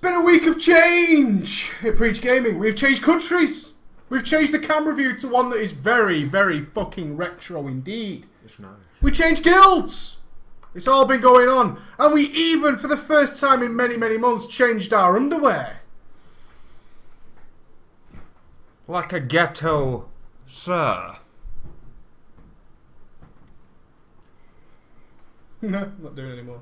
been a week of change at Preach Gaming. We've changed countries. We've changed the camera view to one that is very, very fucking retro indeed. It's nice. We changed guilds. It's all been going on. And we even, for the first time in many, many months, changed our underwear. Like a ghetto, sir. No, not doing it anymore.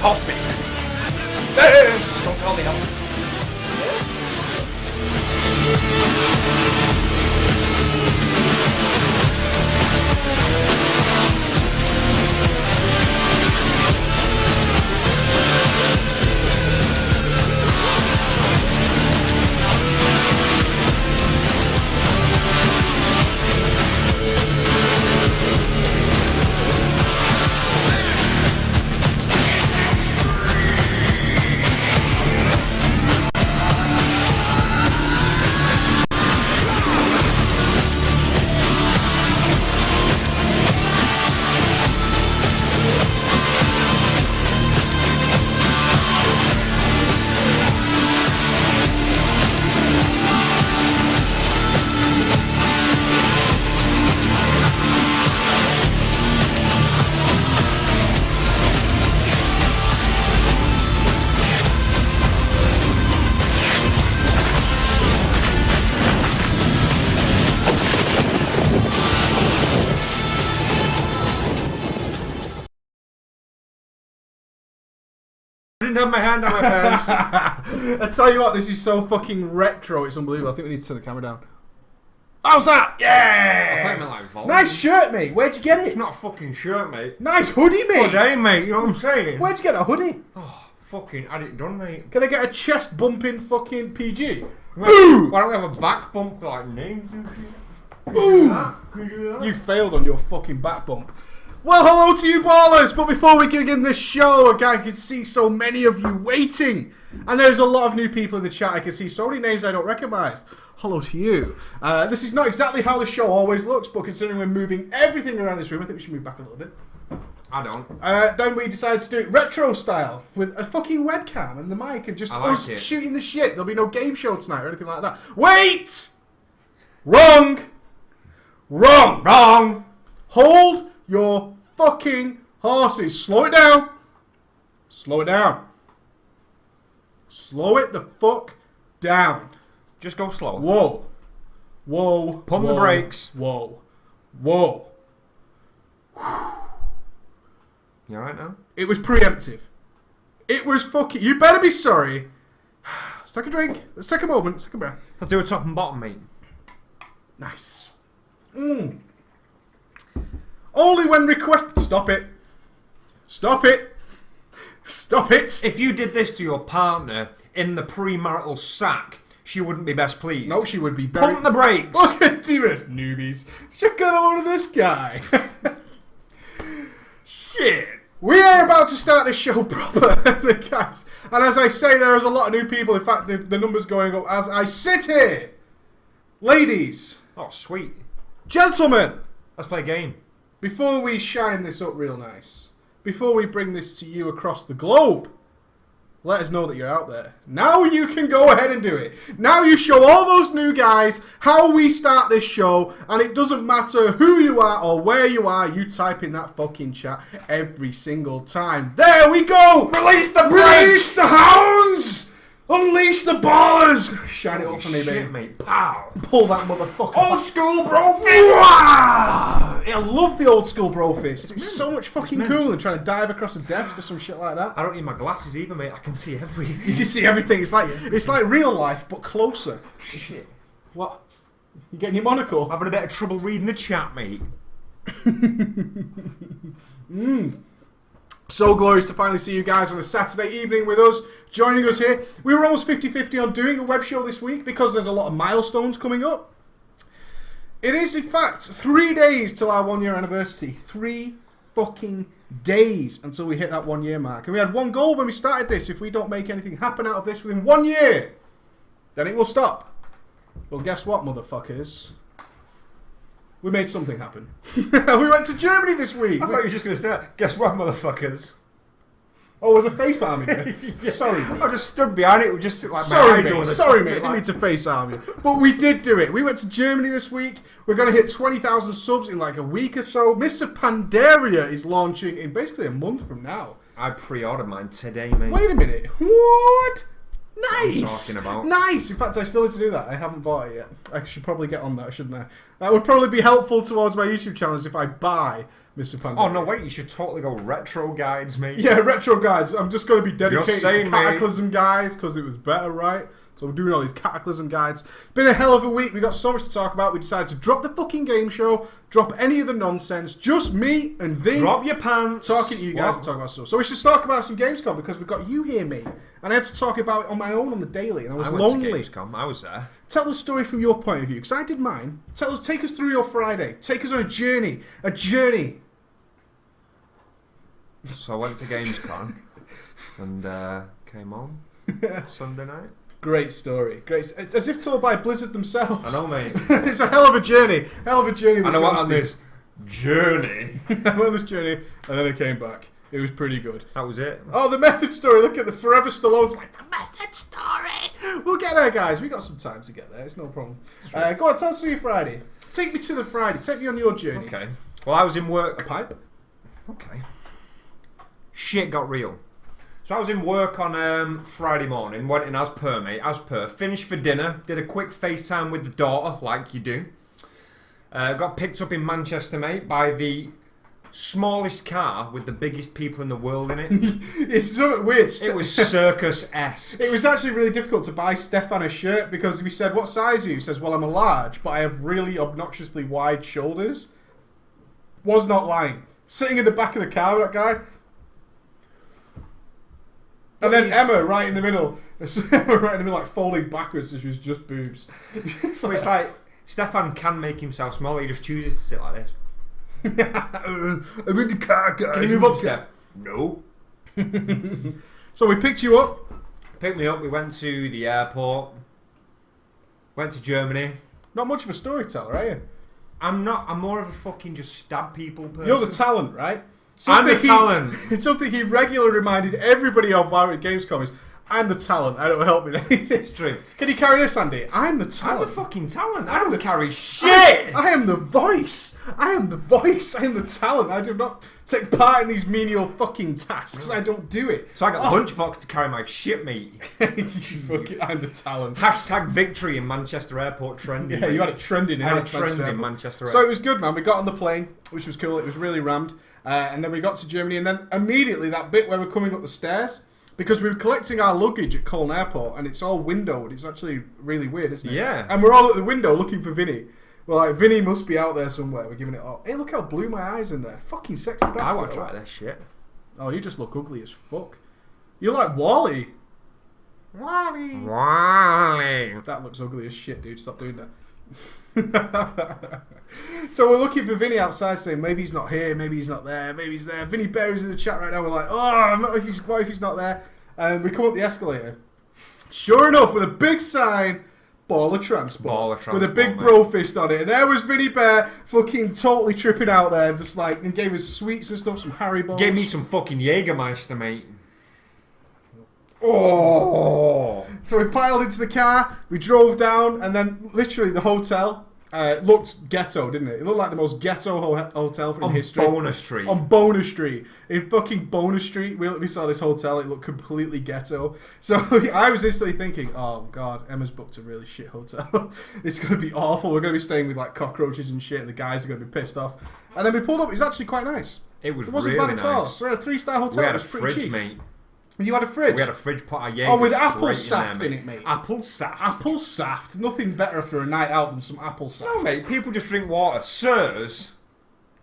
Toss me. Don't call the help. I didn't have my hand on my pants. I tell you what, this is so fucking retro, it's unbelievable. I think we need to turn the camera down. How's that? Yeah! I thought it meant like volume. Nice shirt, mate. Where'd you get it? It's not a fucking shirt, mate. Nice hoodie, mate. Good day, mate. You know what I'm saying? Where'd you get a hoodie? Oh, fucking had it done, mate. Can I get a chest bumping fucking PG? Mate, Ooh! why don't we have a back bump like names and shit? Ooh! Can you do that? You failed on your fucking back bump. Well, hello to you ballers, but before we begin this show, again, I can see so many of you waiting. And there's a lot of new people in the chat. I can see so many names I don't recognise. Hello to you. This is not exactly how the show always looks, but considering we're moving everything around this room, I think we should move back a little bit. I don't. Then we decided to do it retro style, with a fucking webcam and the mic, and just us shooting the shit. There'll be no game show tonight or anything like that. Wait! Wrong! Wrong! Wrong! Hold your fucking horses. Slow it down. Slow it down. Slow it the fuck down. Just go slow. Whoa. Whoa. Pump the brakes. Whoa. Whoa. You alright now? It was preemptive. It was fucking... You better be sorry. Let's take a drink. Let's take a moment. Let's take a breath. Let's do a top and bottom, mate. Nice. Only when request... Stop it. Stop it. Stop it. If you did this to your partner in the premarital sack, she wouldn't be best pleased. No, she would be very... Pump the brakes. Look at you, newbies. Check out all of this guy. Shit. We are about to start this show proper, guys. And as I say, there is a lot of new people. In fact, the numbers going up as I sit here. Ladies. Oh, sweet. Gentlemen. Let's play a game. Before we shine this up real nice, before we bring this to you across the globe, let us know that you're out there. Now you can go ahead and do it. Now you show all those new guys how we start this show, and it doesn't matter who you are or where you are, you type in that fucking chat every single time. There we go! Release the brakes! Release the hounds! Unleash the ballers! Shine it up for me, shit, mate. Pow! Pull that motherfucker. Old school bro fist! I love the old school bro fist. It's so much fucking cool than trying to dive across a desk or some shit like that. I don't need my glasses either, mate. I can see everything. You can see everything. It's like real life, but closer. Shit. What? You getting your monocle? Having a bit of trouble reading the chat, mate. So glorious to finally see you guys on a Saturday evening with us, joining us here. We were almost 50-50 on doing a web show this week because there's a lot of milestones coming up. It is, in fact, 3 days till our 1 year anniversary. 3 fucking days until we hit that 1 year mark. And we had one goal when we started this. If we don't make anything happen out of this within 1 year, then it will stop. Well, guess what, motherfuckers? We made something happen. We went to Germany this week. I thought you were just going to say that. Guess what, motherfuckers? Oh, was a face palm in Yeah. Sorry, mate. I just stood behind it with just like Sorry, my eyes over mate. the Sorry, top mate. of I it, didn't mean to face arm you. But we did do it. We went to Germany this week. We're going to hit 20,000 subs in like a week or so. Mr. Pandaria is launching in basically a month from now. I pre-ordered mine today, mate. Wait a minute. What? Nice. What I'm talking about. Nice. In fact, I still need to do that. I haven't bought it yet. I should probably get on that, shouldn't I? That would probably be helpful towards my YouTube channels if I buy Mr. Pandaria. Oh, no, wait. You should totally go retro guides, mate. Yeah, retro guides. I'm just going to be dedicated saying, to Cataclysm guys because it was better, right? So we're doing all these Cataclysm guides. Been a hell of a week. We got so much to talk about. We decided to drop the fucking game show, drop any of the nonsense. Just me and Vin. Drop your pants. Talking to you guys and talking about stuff. So we should talk about some Gamescom because we've got you here, mate. And I had to talk about it on my own on the daily, and I was lonely. Went to Gamescom. I was there. Tell the story from your point of view because I did mine. Take us through your Friday. Take us on a journey. A journey. So I went to Gamescom and came home Sunday night. Great story. Great. It's as if told by Blizzard themselves. I know, mate. It's a hell of a journey. Hell of a journey. And I went on this journey. I went on this journey, and then I came back. It was pretty good. That was it. Oh, the method story. Look at the Forever Stallone's like, the method story. We'll get there, guys. We got some time to get there. It's no problem. Go on, tell us your Friday. Take me to the Friday. Take me on your journey. Okay. Well, I was in A work. pipe? Okay. Shit got real. So I was in work on Friday morning, went in as per, mate, finished for dinner, did a quick FaceTime with the daughter, like you do. Got picked up in Manchester, mate, by the smallest car with the biggest people in the world in it. It's something weird. It was circus-esque. It was actually really difficult to buy Stefan a shirt because we said, what size are you? He says, well, I'm a large, but I have really obnoxiously wide shoulders. Was not lying. Sitting in the back of the car with that guy. And then Emma right in the middle. Emma right in the middle, like folding backwards, so she was just boobs. So it's like, Stefan can make himself smaller, he just chooses to sit like this. I'm in the car, guys. Can you move up, Steph? No. So we picked you up. Picked me up, we went to the airport, went to Germany. Not much of a storyteller, are you? I'm more of a fucking just stab people person. You're the talent, right? I'm the talent. It's something he regularly reminded everybody of while we were at Gamescom is, I'm the talent. I don't help with anything. It's true. Can you carry this, Andy? I'm the talent. I'm the fucking talent. I I'm don't the carry shit. I am the voice. I am the voice. I am the talent. I do not take part in these menial fucking tasks. I don't do it. So I got the lunchbox to carry my shit, mate. I'm the talent. Hashtag victory in Manchester Airport trending. Yeah, you had it trending. I had it trending in Manchester So Airport. it was good, man. We got on the plane, which was cool. It was really rammed. And then we got to Germany, and then immediately that bit where we're coming up the stairs, because we were collecting our luggage at Cologne Airport, and it's all windowed. It's actually really weird, isn't it? Yeah. And we're all at the window looking for Vinny. We're like, Vinny must be out there somewhere. We're giving it all. Hey, look how blue my eyes in there. Fucking sexy bastard. I want to try that shit. Oh, you just look ugly as fuck. You're like Wally. Wally. That looks ugly as shit, dude. Stop doing that. So we're looking for Vinny outside, saying maybe he's not here, maybe he's not there, maybe he's there. Vinny Bear is in the chat right now. We're like, oh, what if he's not there? And we come up the escalator. Sure enough, with a big sign, Baller Transport. With a big bro fist on it. And there was Vinny Bear fucking totally tripping out there, just like, and gave us sweets and stuff, some Haribo. Gave me some fucking Jägermeister, mate. Oh. So we piled into the car, we drove down, and then literally the hotel Looked ghetto, didn't it? It looked like the most ghetto hotel in history. On Boner Street. On Boner Street. In fucking Boner Street, we saw this hotel. It looked completely ghetto. So I was instantly thinking, oh, God, Emma's booked a really shit hotel. It's going to be awful. We're going to be staying with, like, cockroaches and shit, and the guys are going to be pissed off. And then we pulled up. It was actually quite nice. It wasn't really bad at all. nice. We're at a 3-star hotel. We had a It was pretty fridge, cheap. mate. You had a fridge? We had a fridge pot of Jaeger. Oh, with apple straight saft there, in it, mate. Apple saft? Apple saft. Nothing better after a night out than some apple saft. No, mate. People just drink water. Sirs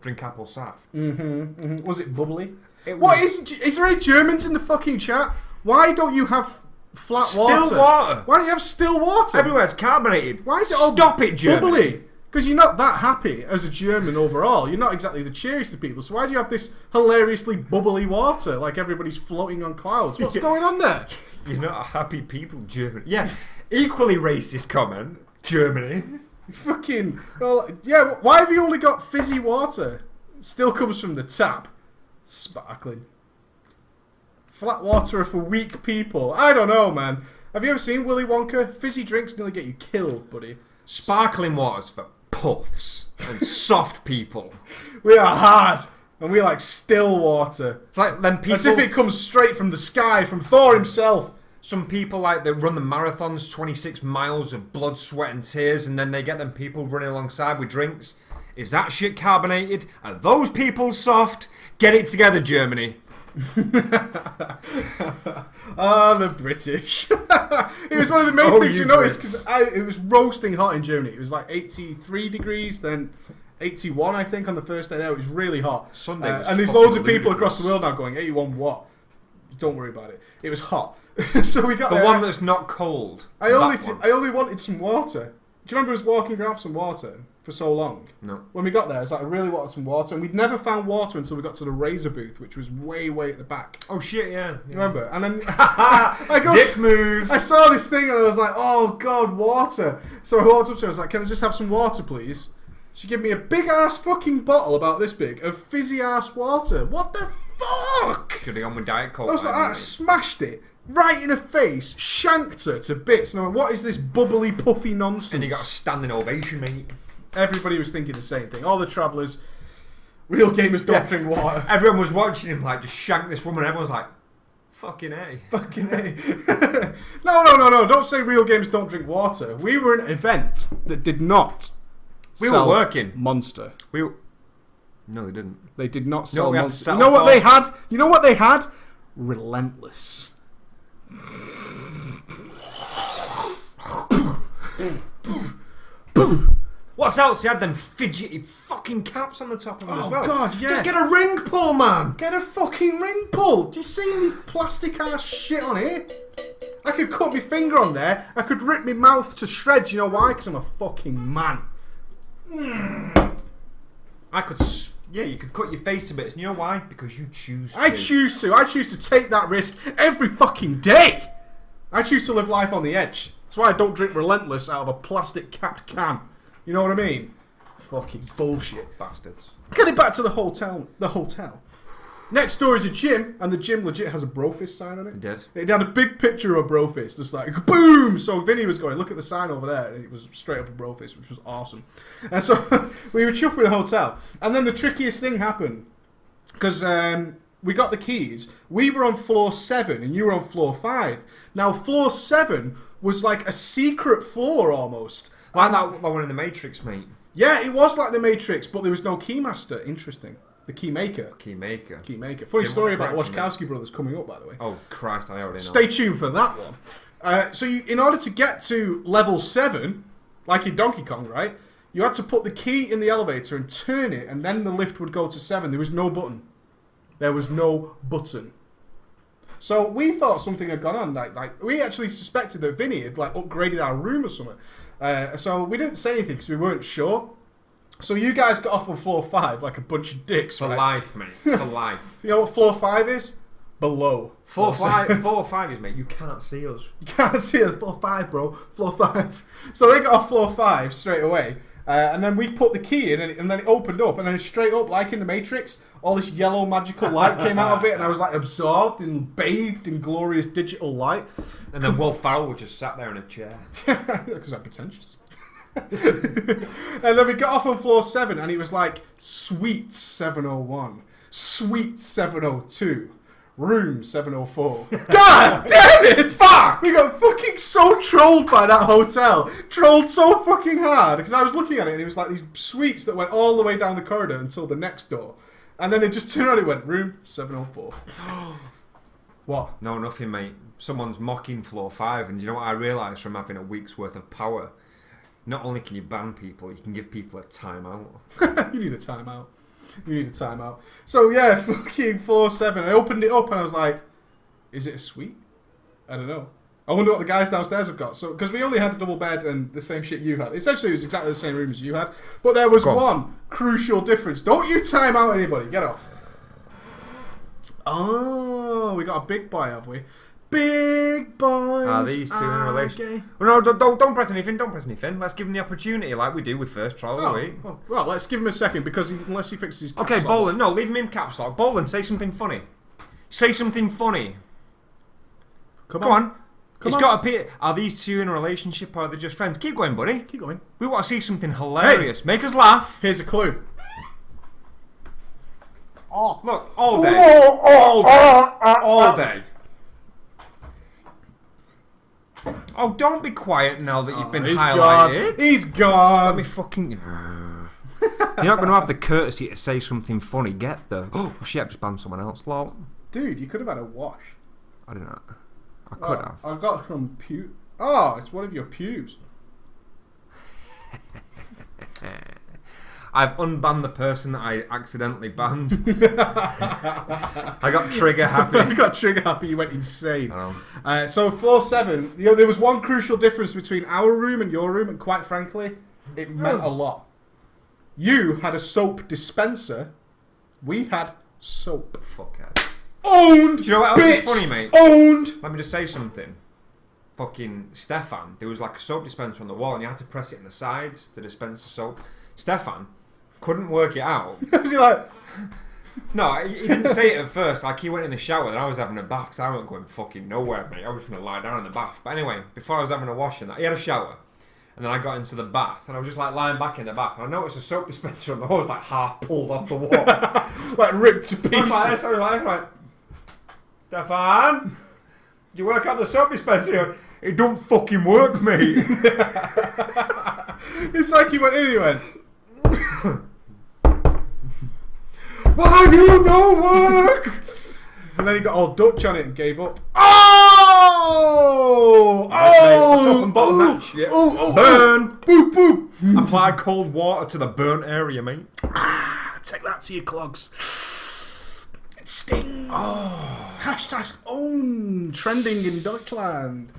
drink apple saft. Was it bubbly? Was Is there any Germans in the fucking chat? Why don't you have flat water? still water. Why don't you have still water? Everywhere's carbonated. Why is it all Stop it, Germany. bubbly? Because you're not that happy as a German overall. You're not exactly the cheeriest of people. So why do you have this hilariously bubbly water like everybody's floating on clouds? What's going on there? You're not a happy people, Germany. Yeah, equally racist comment, Germany. Fucking, well, yeah, why have you only got fizzy water? Still comes from the tap. Sparkling. Flat water are for weak people. I don't know, man. Have you ever seen Willy Wonka? Fizzy drinks nearly get you killed, buddy. Sparkling water's for puffs and soft people. We are hard, and we like still water. It's like them people... As if it comes straight from the sky, from Thor himself. Some people like they run the marathons, 26 miles of blood, sweat and tears, and then they get them people running alongside with drinks. Is that shit carbonated? Are those people soft? Get it together, Germany. The British. It was one of the main things you noticed because it was roasting hot in Germany. It was like 83 degrees, then 81 I think on the first day there. It was really hot. Sunday was and there's loads of people across the world now going 81 what? Don't worry about it. It was hot. So we got the there. one that's not cold. I only wanted some water. Do you remember us walking around some water for so long? No. When we got there, it's like I really wanted some water, and we'd never found water until we got to the razor booth, which was way at the back. Oh shit, yeah. Remember? And then Dick move. I saw this thing and I was like, oh god, water. So I walked up to her, I was like, can I just have some water, please? She gave me a big ass fucking bottle about this big of fizzy ass water. What the fuck? Should have gone with Diet Coke. I was like, I smashed it right in her face, shanked her to bits. And I went, what is this bubbly, puffy nonsense? And you got a standing ovation, mate. Everybody was thinking the same thing. All the travellers, real gamers don't drink water. Everyone was watching him like just shank this woman. Everyone was like, fucking A. Fucking A. No. Don't say real gamers don't drink water. We were an event that did not were working. Monster. No, they didn't. They did not sell Monster. You You know what they had? Relentless. What's else? He had them fidgety fucking caps on the top of them as well. Oh god, yeah. Just get a ring pull, man. Get a fucking ring pull. Do you see any plastic ass shit on here? I could cut my finger on there. I could rip my mouth to shreds. You know why? Because I'm a fucking man. Yeah, you could cut your face a bit. And you know why? Because you choose to. I choose to take that risk every fucking day. I choose to live life on the edge. That's why I don't drink Relentless out of a plastic capped can. You know what I mean? Fucking bullshit. Bastards. Getting back to the hotel. Next door is a gym, and the gym legit has a Brofist sign on it. It did. It had a big picture of a Brofist, just like, boom! So Vinny was going, look at the sign over there, and it was straight up a Brofist, which was awesome. And so we were chuffed with the hotel. And then the trickiest thing happened, because we got the keys. We were on floor 7, and you were on floor 5. Now, floor 7 was like a secret floor, almost. Like that one in the Matrix, mate. Yeah, it was like the Matrix, but there was no keymaster. Interesting. The keymaker. Keymaker. Funny story about the Wachowski brothers coming up, by the way. Oh, Christ, I already know. Stay tuned for that one. So in order to get to level 7, like in Donkey Kong, right, you had to put the key in the elevator and turn it, and then the lift would go to 7. There was no button. So we thought something had gone on. Like we actually suspected that Vinny had like upgraded our room or something. So we didn't say anything because we weren't sure. So you guys got off on floor 5 like a bunch of dicks. For right? life, mate. For life. You know what floor 5 is? Below. Floor 5 is, mate. You can't see us. You can't see us. Floor 5, bro. Floor 5. So they got off floor 5 straight away. And then we put the key in, and then it opened up, and then straight up, like in the Matrix, all this yellow magical light came out of it, and I was like absorbed and bathed in glorious digital light. And then Will Ferrell was just sat there in a chair. Because I'm pretentious. And then we got off on floor 7 and it was like Suite 701, Suite 702, Room 704. God damn it! Fuck! We got fucking so trolled by that hotel. Trolled so fucking hard. Because I was looking at it and it was like these suites that went all the way down the corridor until the next door. And then it just turned around and it went, Room 704. What? No, nothing, mate. Someone's mocking floor 5, and you know what I realised from having a week's worth of power? Not only can you ban people, you can give people a timeout. You need a timeout. You need a timeout. So yeah, fucking floor 7. I opened it up and I was like, is it a suite? I don't know. I wonder what the guys downstairs have got. So, because we only had a double bed and the same shit you had. Essentially, it was exactly the same room as you had. But there was one crucial difference. Don't you time out anybody. Get off. Oh, we got a big boy, have we? Big boys. Are these two in a relation? Well, no, don't press anything. Don't press anything. Let's give them the opportunity, like we do with first trial of the week. Oh, well, let's give him a second because unless he fixes his. Okay, Bolan. No, leave him in caps lock. Bolan, say something funny. Say something funny. Come on. It's got to be. Are these two in a relationship or are they just friends? Keep going, buddy. Keep going. We want to see something hilarious. Hey. Make us laugh. Here's a clue. Oh, look, all day. All day. Oh, don't be quiet now that you've been highlighted. Gone. He's gone. Let me fucking... You're not going to have the courtesy to say something funny. Get the... Oh, shit, I just banned someone else. Lol. Dude, you could have had a wash. I don't know. I could have. I got some pubes. Oh, it's one of your pubes. I've unbanned the person that I accidentally banned. I got trigger happy. You got trigger happy, you went insane. So floor 7, there was one crucial difference between our room and your room, and quite frankly, it meant a lot. You had a soap dispenser. We had soap. Fuckhead. Owned! Do you know what else is funny, mate? Owned! Let me just say something. Fucking Stefan, there was like a soap dispenser on the wall and you had to press it in the sides to dispense the soap. Stefan couldn't work it out. Was he like... No, he didn't say it at first. Like, he went in the shower and I was having a bath because I wasn't going fucking nowhere, mate. I was going to lie down in the bath. But anyway, before I was having a wash and that, he had a shower. And then I got into the bath and I was just like lying back in the bath. And I noticed a soap dispenser on the wall was like half pulled off the wall. Like ripped to pieces. I was like this, I was like, Stefan, did you work out the soap dispenser? It don't fucking work, mate. It's like he went in and he went... Why do you no work? And then he got all Dutch on it and gave up. Oh! Burn! Boop, boop! Apply cold water to the burnt area, mate. Take that to your clogs. It stings. Oh. Hashtags own. Trending in Deutschland.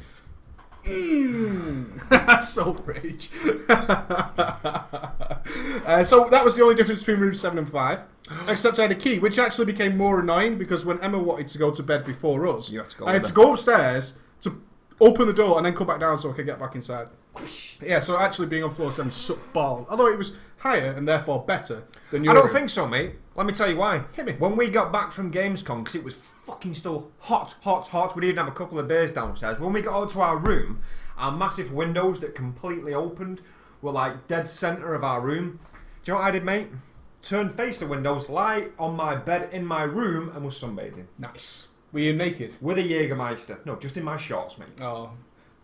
So rage. So that was the only difference between room 7 and 5. Except I had a key, which actually became more annoying because when Emma wanted to go to bed before us, I had to go upstairs to open the door and then come back down so I could get back inside. Yeah, so actually being on floor 7 sucked ball. Although it was higher and therefore better than your I don't room. think so, mate. Let me tell you why. Hit me. When we got back from Gamescom, because it was fucking still hot, we didn't have a couple of beers downstairs. When we got out to our room, our massive windows that completely opened were like dead centre of our room. Do you know what I did, mate? Turned face the windows, lie on my bed in my room, and was sunbathing. Nice. Were you naked? With a Jägermeister. No, just in my shorts, mate. Oh.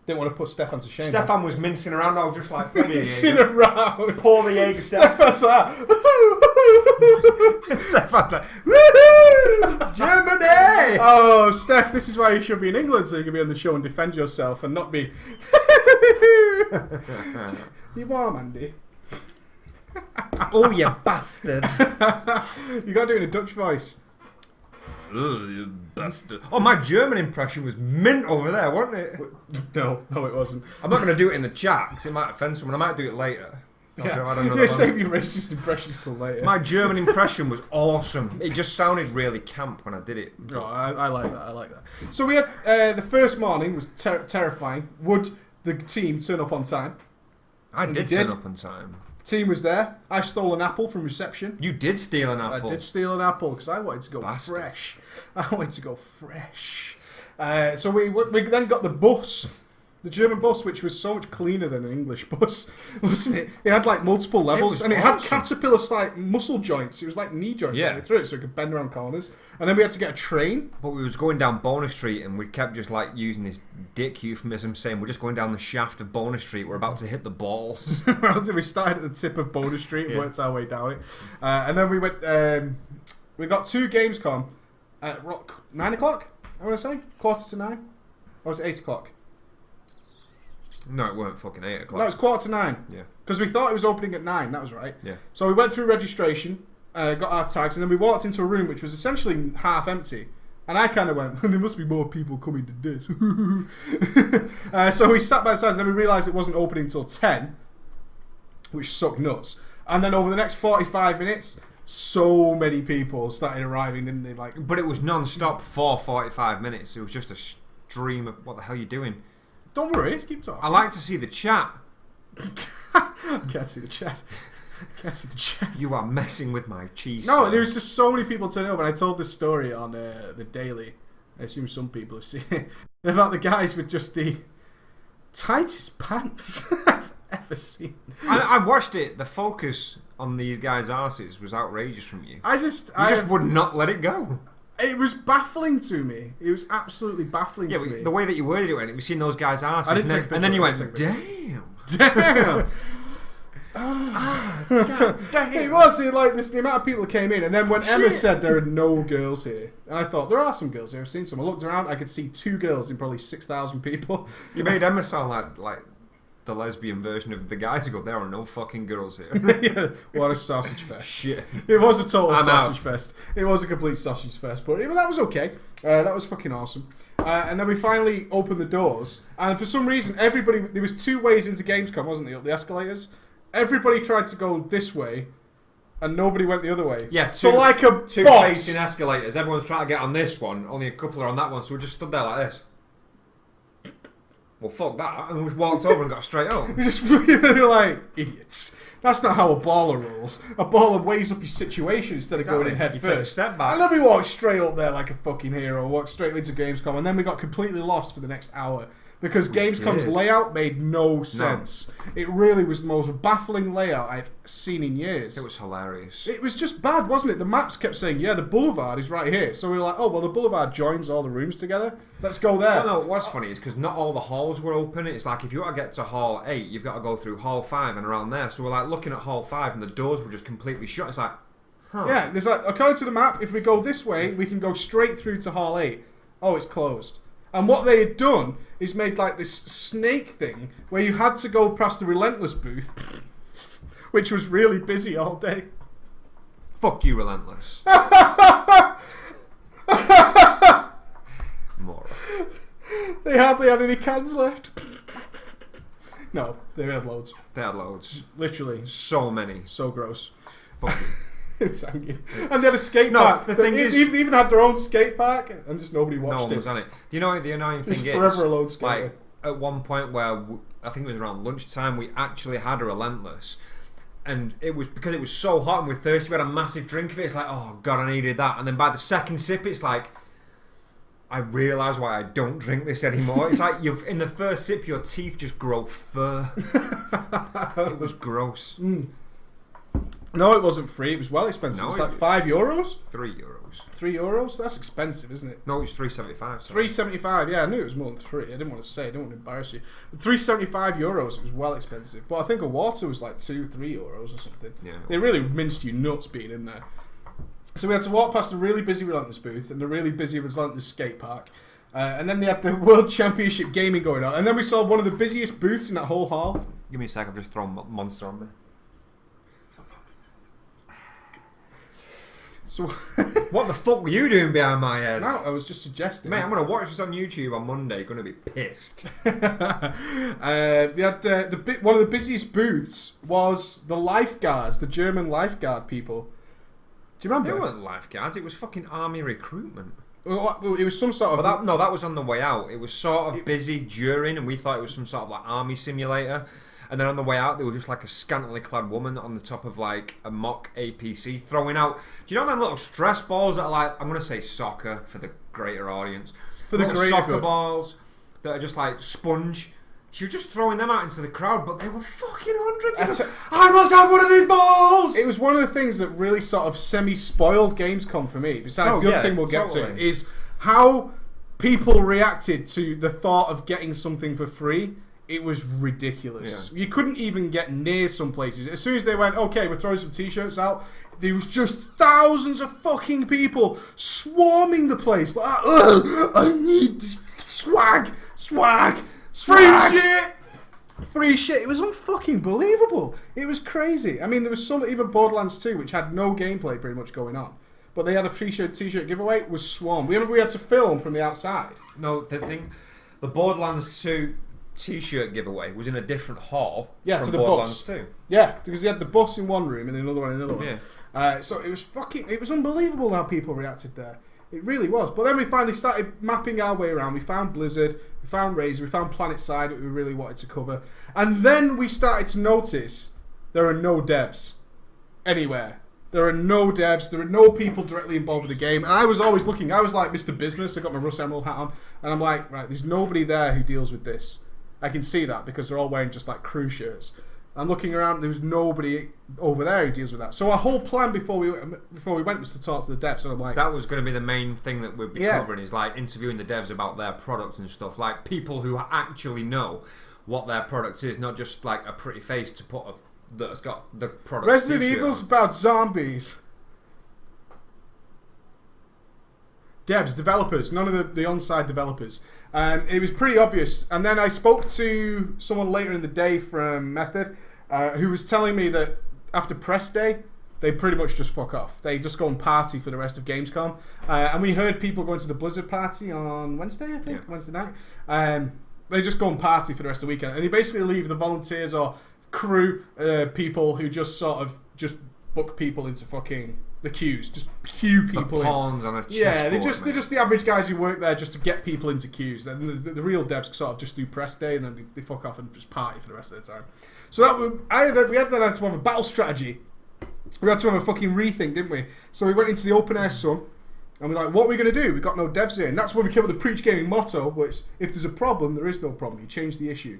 Didn't want to put Stefan to shame. Stefan was mincing around. I was just like, mincing around. Pour the Jäger. Stefan's like, Stefan's like, woohoo! Germany! Oh, Steph, this is why you should be in England so you can be on the show and defend yourself and not be. You warm, Andy? Oh, you bastard! You got to do it in a Dutch voice. Oh, you bastard! Oh, my German impression was mint over there, wasn't it? No, it wasn't. I'm not going to do it in the chat because it might offend someone. I might do it later. Yeah, save your racist impressions till later. My German impression was awesome. It just sounded really camp when I did it. Oh, I like that. So we had the first morning was terrifying. Would the team turn up on time? I did turn up on time. The team was there. I stole an apple from reception. You did steal an apple. I did steal an apple because I wanted to go fresh. I wanted to go fresh. So we then got the bus The German bus, which was so much cleaner than an English bus, wasn't it? It had like multiple levels, and it had caterpillar-like muscle joints. It was like knee joints all the way through it, so it could bend around corners. And then we had to get a train. But we was going down Bonner Street, and we kept just like using this dick euphemism, saying we're just going down the shaft of Bonner Street. We're about to hit the balls. We started at the tip of Bonner Street and worked our way down it, and then we went. We got 2 Gamescom at 9 o'clock. I want to say 9:15, or was it 8 o'clock? No, it weren't fucking 8 o'clock. No, it was 9:15. Yeah. Because we thought it was opening at 9. That was right. Yeah. So we went through registration, got our tags, and then we walked into a room which was essentially half empty. And I kind of went, there must be more people coming to this. So we sat by the side, and then we realised it wasn't opening until 10, which sucked nuts. And then over the next 45 minutes, so many people started arriving, didn't they? Like, but it was non-stop for 45 minutes. It was just a stream of what the hell are you doing? Don't worry, keep talking. I like to see the chat. Can't see the chat. Can't see the chat. You are messing with my cheese. No, there was just so many people turning up, and I told this story on the Daily. I assume some people have seen it. About the guys with just the tightest pants I've ever seen. I watched it. The focus on these guys' arses was outrageous from you. I just would not let it go. It was baffling to me. It was absolutely baffling to me. The way that you worded it, when we seen those guys' arses, and then you went, damn. Damn. God damn. It was like this. The amount of people that came in, and then when Emma said there are no girls here, and I thought there are some girls here. I've seen some. I looked around. I could see 2 girls in probably 6,000 people. You made Emma sound like the lesbian version of the guys who go, there are no fucking girls here. Yeah, what a sausage fest. Shit. It was a total sausage out. Fest. It was a complete sausage fest, but that was okay. That was fucking awesome. And then we finally opened the doors, and for some reason, there was 2 ways into Gamescom, wasn't there, up the escalators? Everybody tried to go this way, and nobody went the other way. Yeah, so like a 2 boss. facing escalators. Everyone's trying to get on this one, only a couple are on that one, so we just stood there like this. Well, fuck that, and we walked over and got straight up. We were like, idiots. That's not how a baller rolls. A baller weighs up his situation instead of going in head you first. take a step back. And then we walked straight up there like a fucking hero, walked straight into Gamescom, and then we got completely lost for the next hour. Because Gamescom's layout made no sense. It really was the most baffling layout I've seen in years. It was hilarious. It was just bad, wasn't it? The maps kept saying, yeah, the boulevard is right here. So we were like, oh, well, the boulevard joins all the rooms together. Let's go there. Well, no, what's funny is because not all the halls were open. It's like if you want to get to Hall 8, you've got to go through Hall 5 and around there. So we're like looking at Hall 5 and the doors were just completely shut. It's like, huh. Yeah, it's like, according to the map, if we go this way, we can go straight through to Hall 8. Oh, it's closed. And what they had done is made like this snake thing where you had to go past the Relentless booth, which was really busy all day. Fuck you, Relentless. More. They hardly had any cans left. No, they had loads. They had loads. Literally. So many. So gross. Fuck you. It was hanging. And they had a skate park. The thing is, they even had their own skate park, and just nobody watched no one it. was on it. Do you know what the annoying thing is? Forever alone skater. Like, at one point where I think it was around lunchtime, we actually had a Relentless. And it was because it was so hot and we were thirsty, we had a massive drink of it. It's like, oh god, I needed that. And then by the second sip, it's like, I realise why I don't drink this anymore. It's like in the first sip, your teeth just grow fur. It was gross. No, it wasn't free. It was well expensive. No, It's like €5. €3. €3? That's expensive, isn't it? No, it was $3.75. $3.75. Yeah, I knew it was more than 3. I didn't want to say. I didn't want to embarrass you. €3.75. It was well expensive. But I think a water was like €2-3 or something. Yeah. They really minced you nuts being in there. So we had to walk past a really busy Relentless booth and a really busy Relentless skate park. And then they had the World Championship gaming going on. And then we saw one of the busiest booths in that whole hall. Give me a sec. I've just thrown Monster on me. So what the fuck were you doing behind my head? No, I was just suggesting. Mate, I'm going to watch this on YouTube on Monday. Going to be pissed. They had one of the busiest booths was the lifeguards, the German lifeguard people. Do you remember? They weren't lifeguards. It was fucking army recruitment. Well, it was some sort of... But that was on the way out. It was sort of busy during, and we thought it was some sort of like army simulator. And then on the way out, they were just like a scantily clad woman on the top of like a mock APC throwing out. Do you know them little stress balls that are like, I'm going to say soccer for the greater audience. For the greater soccer good. balls that are just like sponge. She was just throwing them out into the crowd, but they were fucking hundreds of them. I must have one of these balls! It was one of the things that really sort of semi-spoiled Gamescom for me, besides the other thing we'll get to, is how people reacted to the thought of getting something for free. It was ridiculous. Yeah. You couldn't even get near some places. As soon as they went, okay, we're throwing some t-shirts out, there was just thousands of fucking people swarming the place. Like, I need swag. Free shit. It was unfucking believable. It was crazy. I mean, there was some, even Borderlands 2, which had no gameplay pretty much going on. But they had a free t-shirt giveaway. It was swarmed. We had to film from the outside. No, the Borderlands 2 t-shirt giveaway was in a different hall from Borderlands 2. Yeah, because they had the bus in one room and another one in another one. Yeah. So it was unbelievable how people reacted there. It really was. But then we finally started mapping our way around. We found Blizzard, we found Razer, we found PlanetSide that we really wanted to cover. And then we started to notice there are no devs anywhere. There are no devs. There are no people directly involved with the game. And I was always looking. I was like Mr. Business. I got my Russ Emerald hat on. And I'm like, right, there's nobody there who deals with this. I can see that because they're all wearing just like crew shirts. I'm looking around. There was nobody over there who deals with that. So our whole plan before we went was to talk to the devs. And I'm like, that was going to be the main thing that we'd be covering, is like interviewing the devs about their product and stuff. Like people who actually know what their product is, not just like a pretty face to put that's got the product. Resident Evil's about zombies. Devs, developers, none of the on-side developers. It was pretty obvious. And then I spoke to someone later in the day from Method, who was telling me that after press day, they pretty much just fuck off. They just go and party for the rest of Gamescom. And we heard people going to the Blizzard party on Wednesday, I think, Wednesday night. They just go and party for the rest of the weekend. And they basically leave the volunteers or crew people who just sort of just book people into fucking the queues, just queue people the pawns on a chessboard. Yeah, they're just the average guys who work there just to get people into queues. Then the real devs sort of just do press day and then they fuck off and just party for the rest of the time. So we had to have a battle strategy. We had to have a fucking rethink, didn't we? So we went into the open air sun and we're like, what are we going to do? We've got no devs here. And that's when we came up with the Preach Gaming motto, which if there's a problem, there is no problem. You change the issue.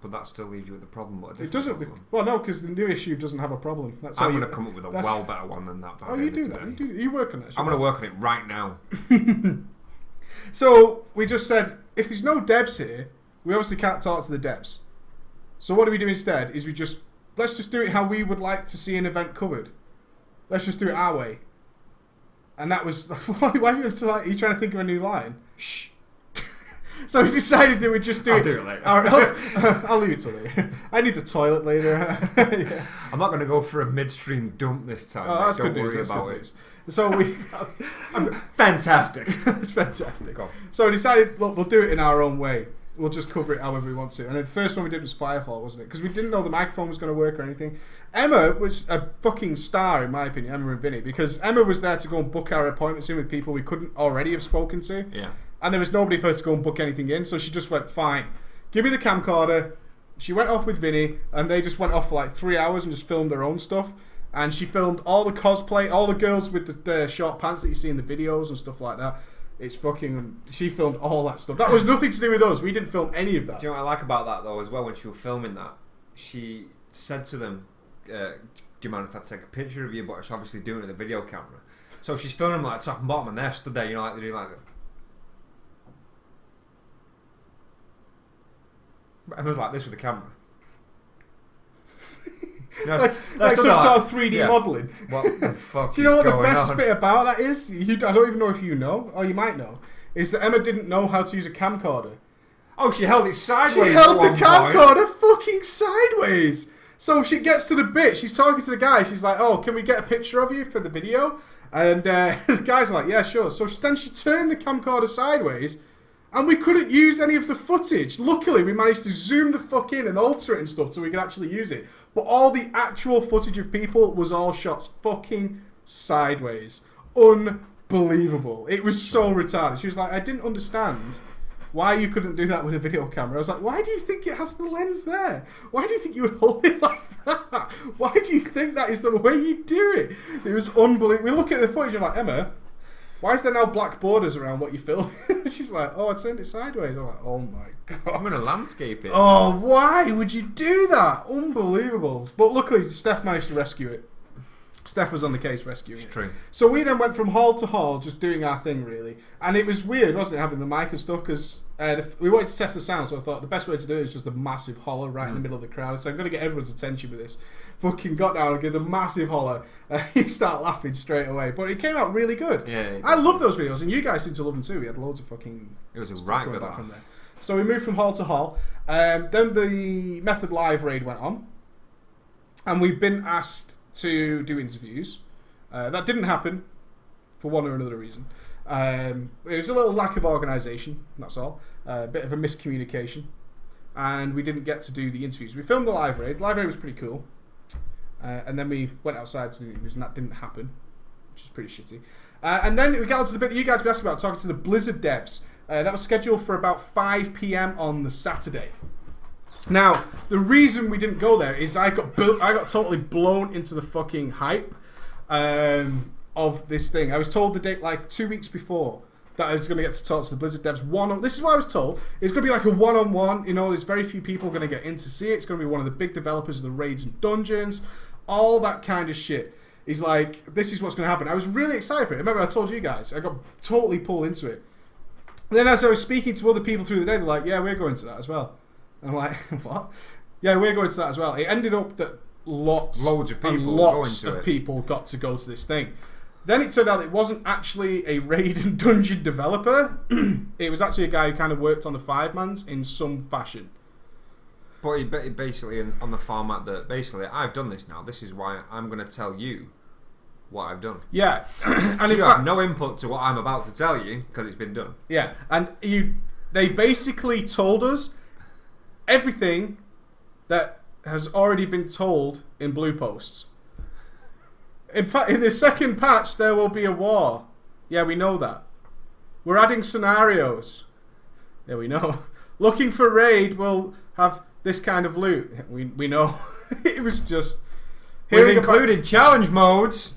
But that still leaves you with a problem. It doesn't. Problem. Well, no, because the new issue doesn't have a problem. I'm going to come up with a well better one than that. Oh, you do that. You work on it. I'm going to work on it right now. So we just said, if there's no devs here, we obviously can't talk to the devs. So what do we do instead? Is let's just do it how we would like to see an event covered. Let's just do it our way. And that was why are you trying to think of a new line? Shh. So we decided that we'd just do I'll it. do it later. I'll leave it till later. I need the toilet later. Yeah. I'm not going to go for a midstream dump this time. Oh, that's Don't good worry news. about it. So fantastic. It's fantastic. So we decided, look, we'll do it in our own way. We'll just cover it however we want to. And the first one we did was Firefall, wasn't it? Because we didn't know the microphone was going to work or anything. Emma was a fucking star, in my opinion, Emma and Vinny, because Emma was there to go and book our appointments in with people we couldn't already have spoken to. Yeah. And there was nobody for her to go and book anything in, so she just went, fine, give me the camcorder. She went off with Vinny, and they just went off for like 3 hours and just filmed their own stuff. And she filmed all the cosplay, all the girls with the short pants that you see in the videos and stuff like that. It's fucking... She filmed all that stuff. That was nothing to do with us. We didn't film any of that. Do you know what I like about that, though, as well, when she was filming that? She said to them, do you mind if I take a picture of you? But it's obviously doing it with a video camera. So she's filming like top and bottom, and they're stood there, you know, like they do like... Emma's like this with the camera. You know, like some sort of 3D modelling. What the fuck? Do you know what the best bit about that is? I don't even know if you know, or you might know, is that Emma didn't know how to use a camcorder. Oh, she held it sideways. She held the camcorder fucking sideways. So she gets to the bit, she's talking to the guy, she's like, oh, can we get a picture of you for the video? And the guy's like, yeah, sure. So then she turned the camcorder sideways, and we couldn't use any of the footage. Luckily, we managed to zoom the fuck in and alter it and stuff so we could actually use it. But all the actual footage of people was all shot fucking sideways. Unbelievable. It was so retarded. She was like, I didn't understand why you couldn't do that with a video camera. I was like, why do you think it has the lens there? Why do you think you would hold it like that? Why do you think that is the way you do it? It was unbelievable. We look at the footage and I'm like, Emma, why is there now black borders around what you film? She's like, oh, I turned it sideways. I'm like, oh my god. I'm going to landscape it. Oh, why would you do that? Unbelievable. But luckily, Steph managed to rescue it. Steph was on the case rescuing it. True. So we then went from hall to hall, just doing our thing, really. And it was weird, wasn't it, having the mic and stuff, because we wanted to test the sound, so I thought the best way to do it is just a massive holler right in the middle of the crowd. So I'm going to get everyone's attention with this. Fucking got down and gave a massive holler. You start laughing straight away. But it came out really good. Yeah. I love those videos, and you guys seem to love them too. We had loads of fucking... It was a right good back laugh. from there. So we moved from hall to hall. Then the Method Live raid went on. And we've been asked to do interviews. That didn't happen for one or another reason. It was a little lack of organisation, that's all. A bit of a miscommunication. And we didn't get to do the interviews. We filmed the live raid. Live raid was pretty cool. And then we went outside to do the interviews, and that didn't happen, which is pretty shitty. And then we got onto the bit that you guys were asking about, talking to the Blizzard devs. That was scheduled for about 5 PM on the Saturday. Now, the reason we didn't go there is I got totally blown into the fucking hype of this thing. I was told the date like 2 weeks before that I was going to get to talk to the Blizzard devs. This is what I was told. It's going to be like a one-on-one. You know, there's very few people going to get in to see it. It's going to be one of the big developers of the raids and dungeons. All that kind of shit. He's like, this is what's going to happen. I was really excited for it. Remember, I told you guys. I got totally pulled into it. And then as I was speaking to other people through the day, they're like, yeah, we're going to that as well. I'm like, what? Yeah, we're going to that as well. It ended up that loads of people got to go to this thing. Then it turned out it wasn't actually a raid and dungeon developer. It was actually a guy who kind of worked on the 5-mans in some fashion. But he basically, on the format that, basically, I've done this now. This is why I'm going to tell you what I've done. Yeah. And you have no input to what I'm about to tell you, because it's been done. Yeah. And they basically told us everything that has already been told in Blue Posts. In fact, in the second patch, there will be a war. Yeah, we know that. We're adding scenarios. Yeah, we know. Looking for raid will have this kind of loot. We know. It was just... We've included challenge modes.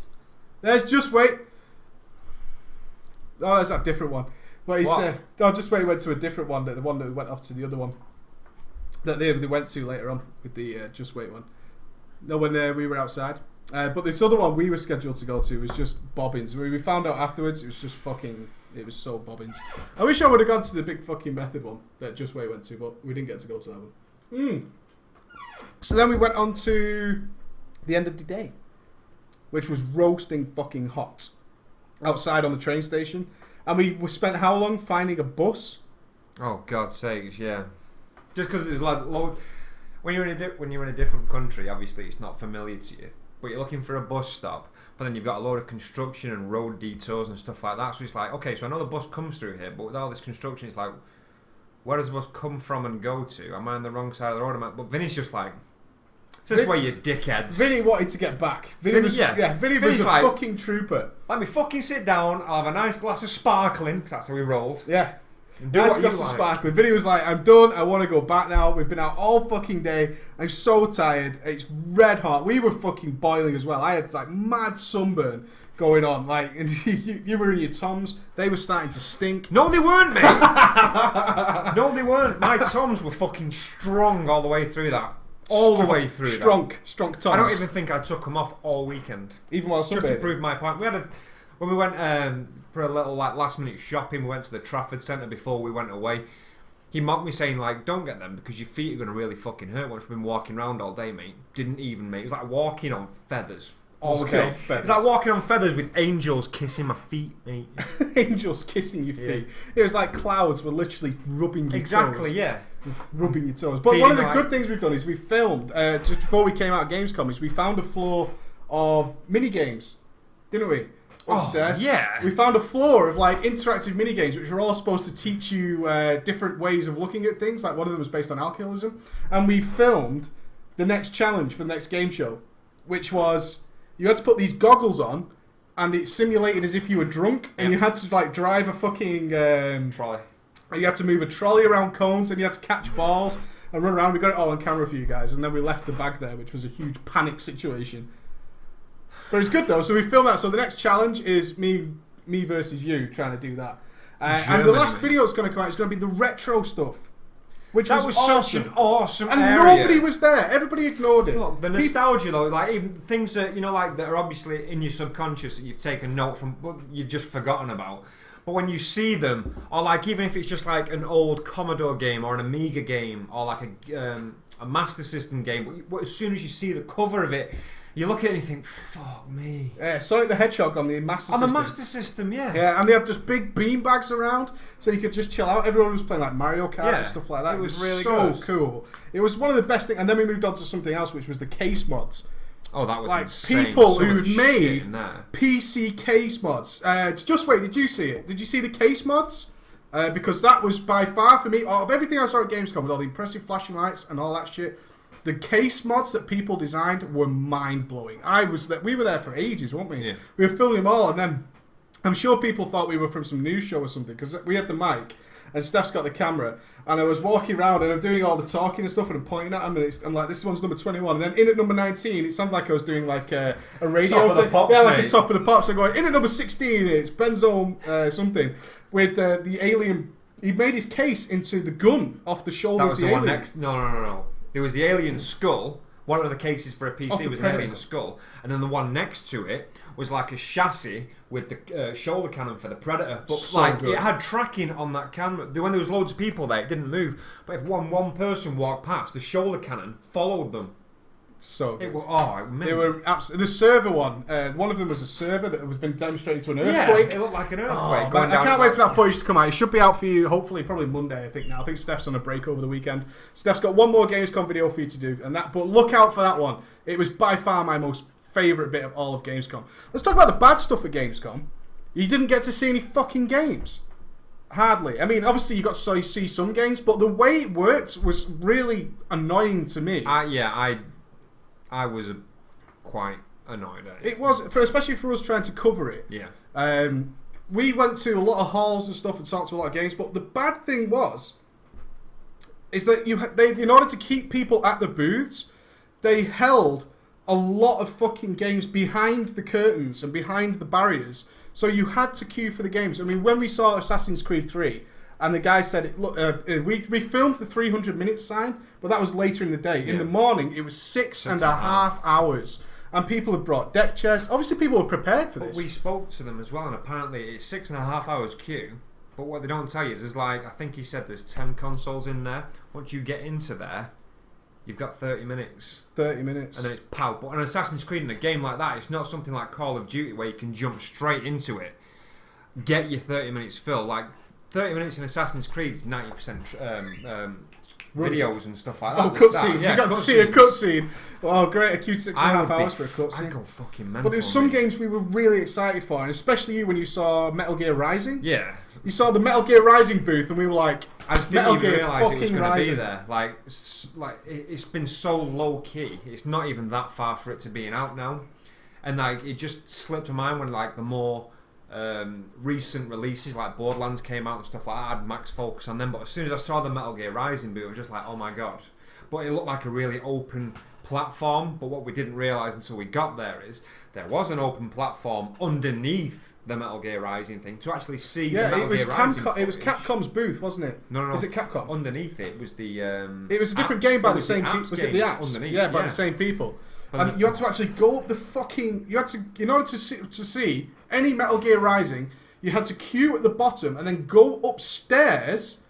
There's Just Wait. Oh, there's that different one. But he said... Oh, Just Wait went to a different one. The one that went off to the other one. That they went to later on with the Just Wait one. No, when we were outside. But this other one we were scheduled to go to was just bobbins. We found out afterwards it was just fucking... It was so bobbins. I wish I would have gone to the big fucking Method one that Just Wait went to, but we didn't get to go to that one. So then we went on to the end of the day, which was roasting fucking hot outside on the train station. And we spent how long finding a bus? Oh, God's sakes, yeah. Just because there's like when you're in a different country, obviously it's not familiar to you. But you're looking for a bus stop, but then you've got a load of construction and road detours and stuff like that. So it's like, okay, so I know the bus comes through here, but with all this construction, it's like, where does the bus come from and go to? Am I on the wrong side of the road? But Vinny's just like, this way, you dickheads. Vinny wanted to get back. Vinny was a like, fucking trooper. Let me fucking sit down. I'll have a nice glass of sparkling, because that's how we rolled. Yeah. Nice glass of sparkling. Vinny was like, I'm done. I want to go back now. We've been out all fucking day. I'm so tired. It's red hot. We were fucking boiling as well. I had like mad sunburn going on. Like, and you were in your Toms. They were starting to stink. No, they weren't, mate. No, they weren't. My Toms were fucking strong all the way through that. The way through strong Toms. I don't even think I took them off all weekend. Even while sunbathing. Just to prove my point. When we went for a little like last minute shopping, we went to the Trafford Centre before we went away. He mocked me saying like, don't get them because your feet are going to really fucking hurt once we've been walking around all day, mate. Didn't even, mate. It was like walking on feathers. All day. It's like walking on feathers with angels kissing my feet, mate. Angels kissing your feet. It was like clouds were literally rubbing your toes. Exactly, yeah. Rubbing your toes. But one of the good things we've done is we filmed, just before we came out of Gamescom, is we found a floor of mini games, didn't we? Upstairs. Oh, yeah. We found a floor of like interactive mini games, which were all supposed to teach you different ways of looking at things. Like one of them was based on alcoholism, and we filmed the next challenge for the next game show, which was you had to put these goggles on, and it simulated as if you were drunk, and you had to like drive a fucking trolley. You had to move a trolley around cones, and you had to catch balls and run around. We got it all on camera for you guys, and then we left the bag there, which was a huge panic situation. But it's good though. So we filmed that. So the next challenge is me me versus you trying to do that. And the last video that's going to come out is going to be the retro stuff. Which was awesome. Such an awesome and area. Nobody was there. Everybody ignored it. Look, the nostalgia though, like even things that like that are obviously in your subconscious that you've taken note from, but you've just forgotten about. But when you see them, or like even if it's just like an old Commodore game or an Amiga game or like a Master System game, but as soon as you see the cover of it, you look at it and you think, fuck me. Yeah, Sonic the Hedgehog on the Master System. On the Master System, yeah. Yeah, and they had just big bean bags around, so you could just chill out. Everyone was playing like Mario Kart and stuff like that. It was really so cool. It was one of the best things. And then we moved on to something else, which was the case mods. Oh, that was like insane. People who made PC case mods. Just wait, did you see it? Did you see the case mods? Because that was by far for me, out of everything I saw at Gamescom with all the impressive flashing lights and all that shit, the case mods that people designed were mind-blowing. We were there for ages, weren't we? Yeah. We were filming them all, and then I'm sure people thought we were from some news show or something, because we had the mic, and Steph's got the camera, and I was walking around, and I'm doing all the talking and stuff, and I'm pointing at them, and I'm like, this one's number 21, and then in at number 19, it sounded like I was doing like a radio Top of the Pops, like mate. a Top of the Pops. I'm going, in at number 16, it's Benzone something, with the alien. He made his case into the gun off the shoulder of the alien. That was the one next. No. There was the alien skull. One of the cases for a PC was an alien skull, and then the one next to it was like a chassis with the shoulder cannon for the Predator. But so it had tracking on that camera. When there was loads of people there, it didn't move. But if one person walked past, the shoulder cannon followed them. So good. They were absolutely. The server one. One of them was a server that was been demonstrated to an earthquake. Yeah, it looked like an earthquake. I can't wait for that footage to come out. It should be out for you. Hopefully, probably Monday. I think now. I think Steph's on a break over the weekend. Steph's got one more Gamescom video for you to do, but look out for that one. It was by far my most favourite bit of all of Gamescom. Let's talk about the bad stuff at Gamescom. You didn't get to see any fucking games. Hardly. I mean, obviously you got to see some games, but the way it worked was really annoying to me. I was quite annoyed at it. It was, especially for us trying to cover it. Yeah. We went to a lot of halls and stuff and talked to a lot of games, but the bad thing is that in order to keep people at the booths, they held a lot of fucking games behind the curtains and behind the barriers, so you had to queue for the games. I mean, when we saw Assassin's Creed 3, and the guy said, look, we filmed the 300 minutes sign, but that was later in the day. Yeah. In the morning, it was 6.5 hours. And people had brought deck chairs. Obviously, people were prepared for this. But we spoke to them as well, and apparently it's 6.5 hours queue. But what they don't tell you is there's I think he said there's 10 consoles in there. Once you get into there, you've got 30 minutes. 30 minutes. And then it's pow. But an Assassin's Creed in a game like that, it's not something like Call of Duty where you can jump straight into it. Get your 30 minutes fill. 30 minutes in Assassin's Creed is 90% videos and stuff like that. Oh, cutscenes. You got to see a cutscene. Oh, great. A cute 6.5 hours for a cutscene. I'd go fucking mental. But there's some games we were really excited for, and especially you when you saw Metal Gear Rising. Yeah. You saw the Metal Gear Rising booth, and we were like, I just didn't even realise it was going to be there. It's been so low key. It's not even that far for it to being out now. And it just slipped my mind when the more recent releases like Borderlands came out and stuff like that. I had max focus on them, but as soon as I saw the Metal Gear Rising booth, I was just like, oh my god. But it looked like a really open platform, but what we didn't realise until we got there is there was an open platform underneath the Metal Gear Rising thing to actually see the Metal Gear Rising footage. It was Capcom's booth, wasn't it? No. Was it Capcom? Underneath it was the it was a different game by the same people. Was it the apps? Underneath, yeah, by the same people. And you had to actually go up the fucking... You had to... In order to see any Metal Gear Rising, you had to queue at the bottom and then go upstairs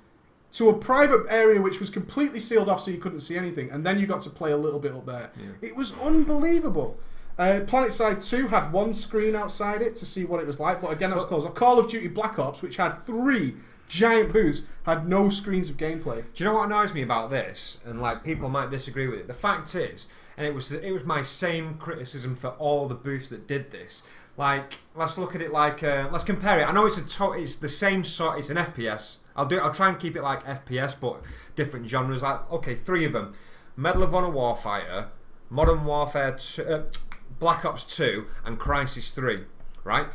to a private area which was completely sealed off so you couldn't see anything. And then you got to play a little bit up there. Yeah. It was unbelievable. PlanetSide 2 had one screen outside it to see what it was like. But again, that was closed. Call of Duty Black Ops, which had 3 giant booths, had no screens of gameplay. Do you know what annoys me about this? And people might disagree with it. The fact is... And it was my same criticism for all the booths that did this. Let's look at it let's compare it. I know it's the same sort. It's an FPS. I'll try and keep it like FPS, but different genres. 3 of them: Medal of Honor Warfighter, Modern Warfare 2, Black Ops 2, and Crysis 3. Right.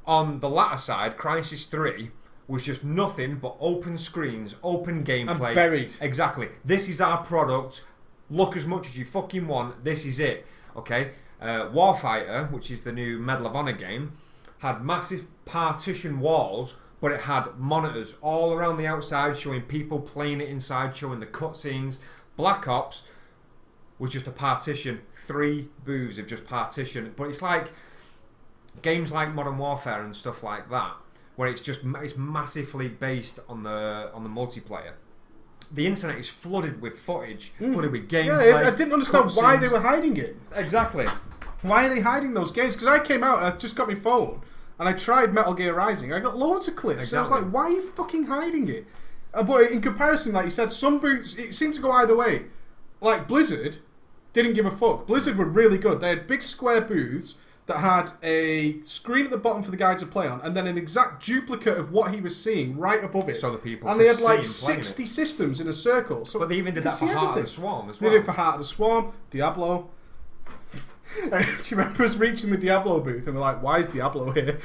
On the latter side, Crysis 3 was just nothing but open screens, open gameplay, and buried. Exactly. This is our product. Look as much as you fucking want. This is it. Okay? Warfighter, which is the new Medal of Honor game, had massive partition walls, but it had monitors all around the outside showing people playing it inside, showing the cutscenes. Black Ops was just a partition, 3 booths of just partition. But it's like games like Modern Warfare and stuff like that, where it's massively based on the multiplayer. The internet is flooded with footage, flooded with gameplay. Yeah, I didn't understand why they were hiding it. Exactly. Why are they hiding those games? Because I came out and I just got my phone and I tried Metal Gear Rising. I got loads of clips. Exactly. And I was like, why are you fucking hiding it? But in comparison, like you said, some booths, it seemed to go either way. Like Blizzard didn't give a fuck. Blizzard were really good. They had big square booths that had a screen at the bottom for the guy to play on, and then an exact duplicate of what he was seeing right above it. So the people and they had like 60 systems in a circle. So but they even did that for Heart of the Swarm as well. They did it for Heart of the Swarm, Diablo. Do you remember us reaching the Diablo booth and we're like, why is Diablo here?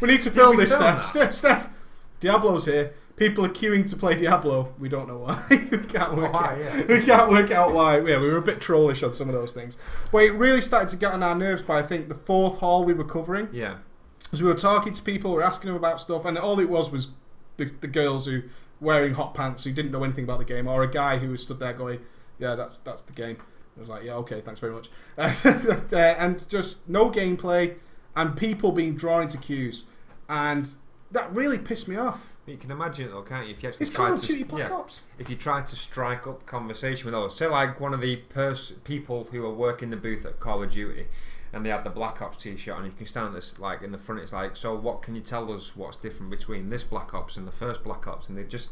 We need to film this, Steph. Diablo's here. People are queuing to play Diablo. We don't know why. We can't work out why. Yeah, we were a bit trollish on some of those things. But it really started to get on our nerves by, I think, the 4th hall we were covering. Yeah. As we were talking to people, we were asking them about stuff, and all it was the girls who wearing hot pants who didn't know anything about the game, or a guy who was stood there going, yeah, that's the game. I was like, yeah, okay, thanks very much. And just no gameplay, and people being drawn into queues. And that really pissed me off. You can imagine it though, can't you? If you actually it's Call of Duty Black Ops. If you try to strike up conversation with those, say like one of the people who are working the booth at Call of Duty, and they had the Black Ops t-shirt on, you can stand at this like in the front. It's like, so what can you tell us? What's different between this Black Ops and the first Black Ops? And it'd just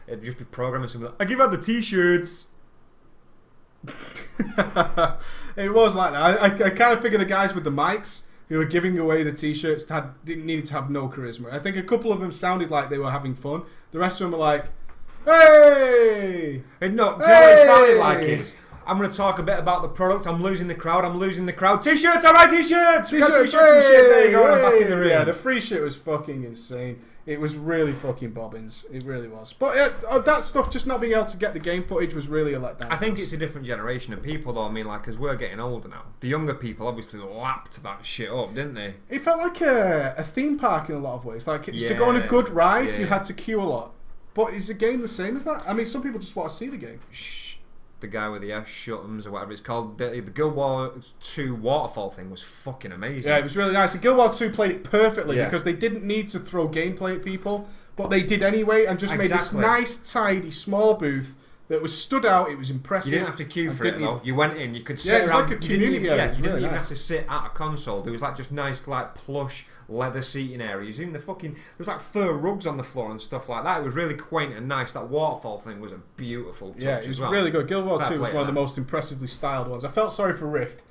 be programming something like, I give out the t-shirts. It was like that. I kind of figured the guys with the mics who were giving away the t-shirts needed to have no charisma. I think a couple of them sounded like they were having fun. The rest of them were like, hey! No, do you know what it sounded like is, I'm going to talk a bit about the product. I'm losing the crowd. T-shirts, alright, t-shirts! T-shirts and shit. There you go, and I'm back in the ring. Yeah, the free shit was fucking insane. It was really fucking bobbins. It really was. But that stuff, just not being able to get the game footage, was really a letdown. I think it's a different generation of people, though. I mean, like, as we're getting older now, the younger people obviously lapped that shit up, didn't they? It felt like a theme park in a lot of ways. Like, to go on a good ride, you had to queue a lot. But is the game the same as that? I mean, some people just want to see the game. The guy with the Shut'ems or whatever it's called, the Guild Wars 2 waterfall thing was fucking amazing. Yeah, it was really nice. And Guild Wars 2 played it perfectly because they didn't need to throw gameplay at people, but they did anyway and just made this nice, tidy, small booth that was stood out. It was impressive. You didn't have to queue for it though. You went in, you could sit around. It was like a community area. You didn't even have to sit at a console. There was like just nice, like plush leather seating areas. Even there was like fur rugs on the floor and stuff like that. It was really quaint and nice. That waterfall thing was a beautiful touch. Yeah, it was really good. Guild Wars 2 was one of the most impressively styled ones. I felt sorry for Rift.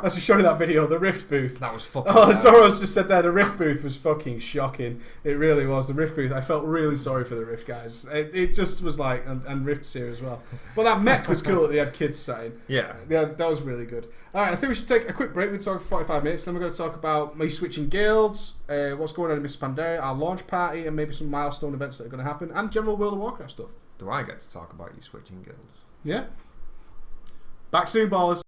As we showed you that video, the Rift booth. That was fucking. Oh, Zoros just said there, the Rift booth was fucking shocking. It really was. The Rift booth. I felt really sorry for the Rift guys. It just was like, and Rift's here as well. But that mech was cool that they had kids sat in. Yeah, that was really good. All right, I think we should take a quick break. We'll talk for 45 minutes. Then we're going to talk about me switching guilds, what's going on in Mr. Pandaria, our launch party, and maybe some milestone events that are going to happen, and general World of Warcraft stuff. Do I get to talk about you switching guilds? Yeah. Back soon, ballers.